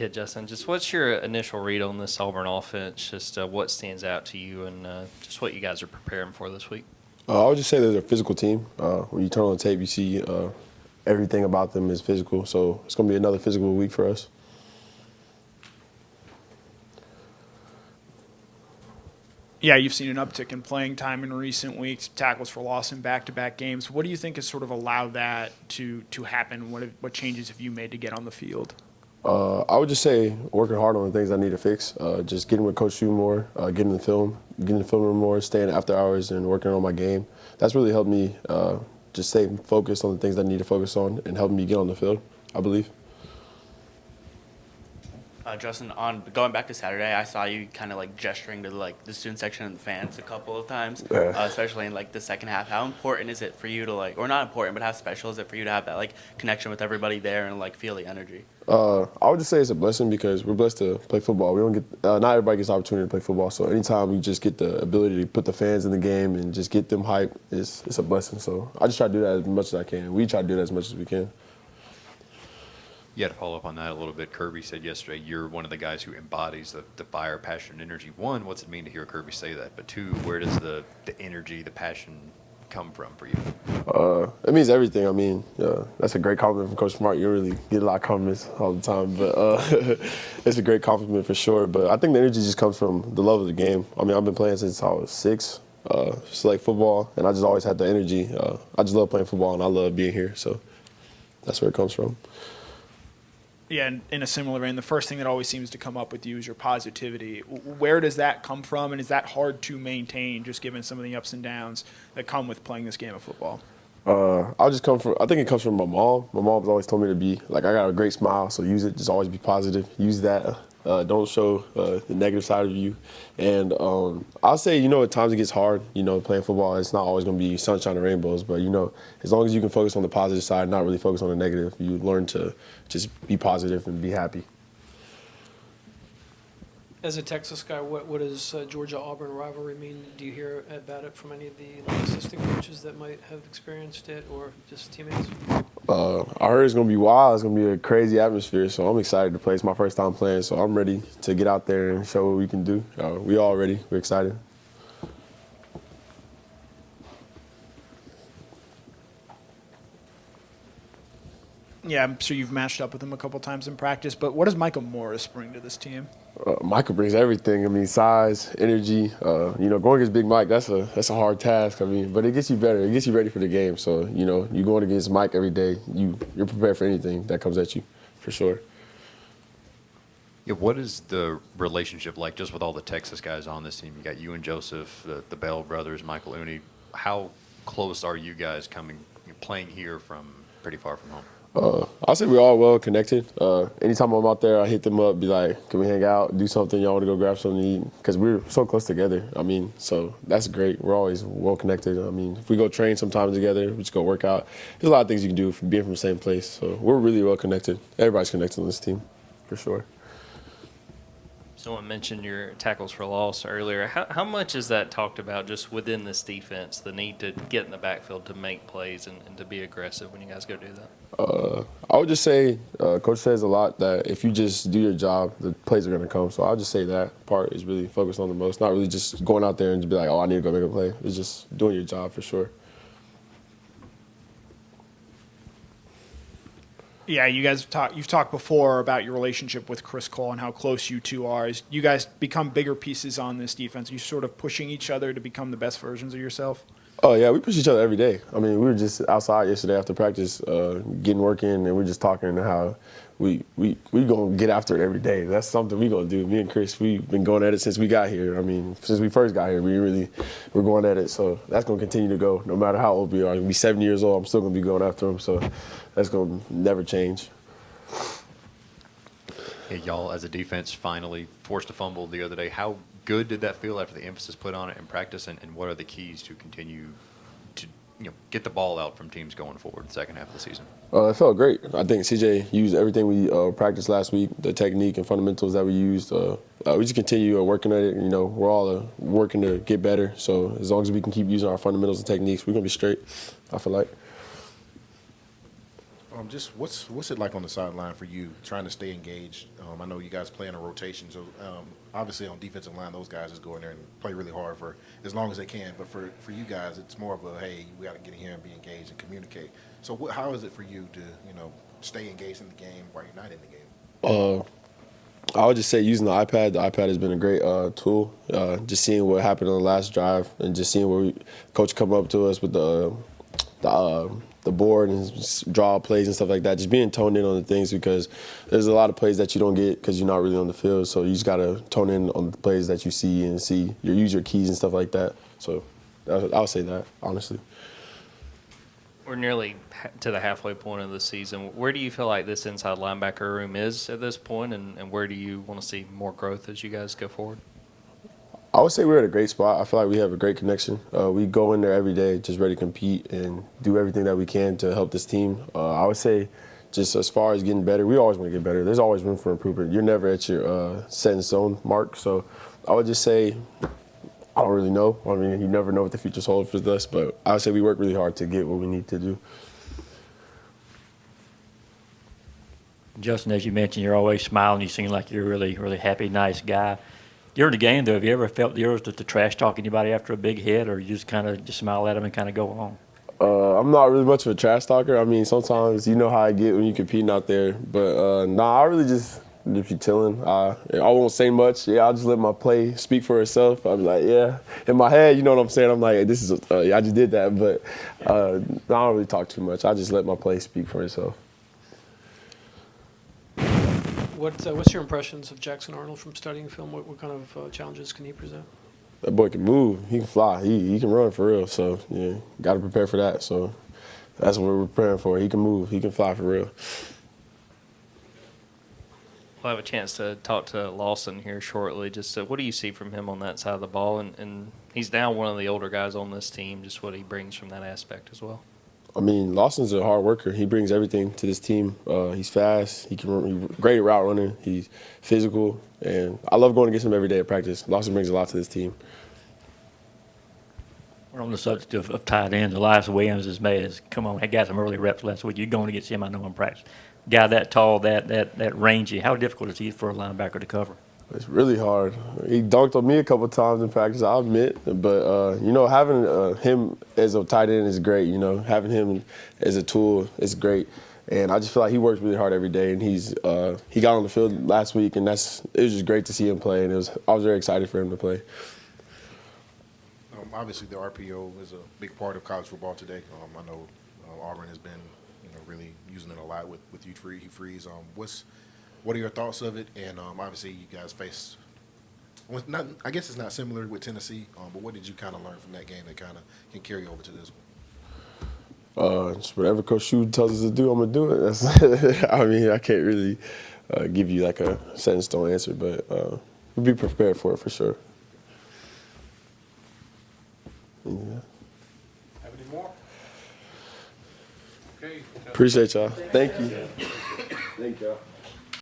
Yeah, Justin, just what's your initial read on this Auburn offense? Just what stands out to you and just what you guys are preparing for this week? I would just say they're a physical team. When you turn on the tape, you see everything about them is physical. So it's going to be another physical week for us. Yeah, you've seen an uptick in playing time in recent weeks, tackles for loss in back-to-back games. What do you think has sort of allowed that to happen? What changes have you made to get on the field? I would just say working hard on the things I need to fix. Just getting with Coach Hugh more, getting the film room more, staying after hours and working on my game. That's really helped me just stay focused on the things I need to focus on and helping me get on the field, I believe. Justin, on going back to Saturday, I saw you kind of like gesturing to like the student section and the fans a couple of times, especially in like the second half. How important is it for you to like, or not important, but how special is it for you to have that like connection with everybody there and like feel the energy? I would just say it's a blessing because we're blessed to play football. We don't get not everybody gets the opportunity to play football. So anytime we just get the ability to put the fans in the game and just get them hyped, it's a blessing. So I just try to do that as much as I can. We try to do that as much as we can. Yeah, to follow up on that a little bit, Kirby said yesterday you're one of the guys who embodies the fire, passion, and energy. One, what's it mean to hear Kirby say that? But two, where does the energy, the passion come from for you? It means everything. I mean, that's a great compliment from Coach Smart. You really get a lot of compliments all the time, but it's a great compliment for sure. But I think the energy just comes from the love of the game. I mean, I've been playing since I was 6, select football, and I just always had the energy. I just love playing football, and I love being here. So that's where it comes from. Yeah, and in a similar vein, the first thing that always seems to come up with you is your positivity. Where does that come from, and is that hard to maintain, just given some of the ups and downs that come with playing this game of football? I think it comes from my mom. My mom's always told me to be, like, I got a great smile, so use it. Just always be positive. Use that. Don't show the negative side of you. And I'll say, at times it gets hard, playing football. It's not always going to be sunshine and rainbows. But, as long as you can focus on the positive side, not really focus on the negative, you learn to just be positive and be happy. As a Texas guy, what does Georgia-Auburn rivalry mean? Do you hear about it from any of the assistant coaches that might have experienced it or just teammates? I heard it's going to be wild. It's going to be a crazy atmosphere, so I'm excited to play. It's my first time playing, so I'm ready to get out there and show what we can do. We all ready. We're excited. Yeah, I'm sure you've matched up with him a couple times in practice, but what does Micah Morris bring to this team? Micah brings everything. I mean, size, energy. Going against Big Mike, that's a hard task. I mean, but it gets you better. It gets you ready for the game. So, you going against Mike every day, you're prepared for anything that comes at you, for sure. Yeah, what is the relationship like just with all the Texas guys on this team? You got you and Joseph, the Bell brothers, Michael Uni. How close are you guys playing here from pretty far from home? I'll say we're all well connected. Anytime I'm out there, I hit them up, be like, can we hang out, do something, y'all want to go grab something to eat? Because we're so close together. I mean, so that's great. We're always well connected. I mean, if we go train sometimes together, we just go work out. There's a lot of things you can do from being from the same place. So we're really well connected. Everybody's connected on this team, for sure. Someone mentioned your tackles for loss earlier. How much is that talked about just within this defense, the need to get in the backfield to make plays and to be aggressive when you guys go do that? I would just say, Coach says a lot that if you just do your job, the plays are going to come. So I'll just say that part is really focused on the most. Not really just going out there and just be like, oh, I need to go make a play. It's just doing your job for sure. Yeah, you've talked before about your relationship with Chris Cole and how close you two are. As you guys become bigger pieces on this defense, you sort of pushing each other to become the best versions of yourself? Oh, yeah, we push each other every day. I mean, we were just outside yesterday after practice, getting work in, and we're just talking how we going to get after it every day. That's something we going to do. Me and Chris, we've been going at it since we got here. I mean, since we first got here, we're going at it. So that's going to continue to go no matter how old we are. I'll be 7 years old. I'm still going to be going after him. So that's going to never change. Hey, y'all, as a defense, finally forced a fumble the other day. How good did that feel after the emphasis put on it in practice, and what are the keys to continue to get the ball out from teams going forward in the second half of the season? It felt great. I think CJ used everything we practiced last week, the technique and fundamentals that we used. We just continue working at it. We're all working to get better. So as long as we can keep using our fundamentals and techniques, we're going to be straight, I feel like. Just what's it like on the sideline for you trying to stay engaged? I know you guys play in a rotation, so obviously on defensive line, those guys just go in there and play really hard for as long as they can. But for you guys, it's more of a hey, we got to get in here and be engaged and communicate. So how is it for you to stay engaged in the game while you're not in the game? I would just say using the iPad. The iPad has been a great tool. Just seeing what happened on the last drive and just seeing where coach come up to us with the board and draw plays and stuff like that. Just being toned in on the things because there's a lot of plays that you don't get because you're not really on the field. So you just got to tone in on the plays that you see and use your keys and stuff like that. So I'll say that, honestly. We're nearly to the halfway point of the season. Where do you feel like this inside linebacker room is at this point, and where do you want to see more growth as you guys go forward? I would say we're at a great spot. I feel like we have a great connection. We go in there every day just ready to compete and do everything that we can to help this team. I would say just as far as getting better, we always want to get better. There's always room for improvement. You're never at your set in stone mark. So I would just say I don't really know. I mean, you never know what the future's hold for us, but I would say we work really hard to get what we need to do. Justin, as you mentioned, you're always smiling. You seem like you're a really, really happy, nice guy. During the game, though, have you ever felt the urge to trash talk anybody after a big hit, or you just kind of just smile at them and kind of go on? I'm not really much of a trash talker. I mean, sometimes you know how I get when you're competing out there, but I really just if you're chilling, I won't say much. Yeah, I'll just let my play speak for itself. I'll be like, yeah, in my head, you know what I'm saying. I'm like, this is I just did that, but I don't really talk too much. I just let my play speak for itself. What's your impressions of Jackson Arnold from studying film? What kind of challenges can he present? That boy can move. He can fly. He can run for real. So, yeah, got to prepare for that. So that's what we're preparing for. He can move. He can fly for real. We'll have a chance to talk to Lawson here shortly. Just what do you see from him on that side of the ball? And he's now one of the older guys on this team, just what he brings from that aspect as well. I mean, Lawson's a hard worker. He brings everything to this team. He's fast. He's great at route running. He's physical. And I love going against him every day at practice. Lawson brings a lot to this team. We're on the subject of tight ends. Elyiss Williams has come on. He got some early reps last week. You're going against him, I know, in practice. Guy that tall, that rangy. How difficult is he for a linebacker to cover? It's really hard. He dunked on me a couple times in practice, I'll admit. But, having him as a tight end is great. Having him as a tool is great. And I just feel like he works really hard every day. And he got on the field last week, and it was just great to see him play. And I was very excited for him to play. Obviously, the RPO is a big part of college football today. I know Auburn has been really using it a lot with Hugh Freeze. What are your thoughts of it? And obviously, you guys face. I guess it's not similar with Tennessee, but what did you kind of learn from that game that kind of can carry over to this one? Just whatever Coach Shu tells us to do, I'm gonna do it. I mean, I can't really give you like a set in stone answer, but we'll be prepared for it for sure. Yeah. Have any more? Okay. Appreciate y'all. Thank you. Thank y'all.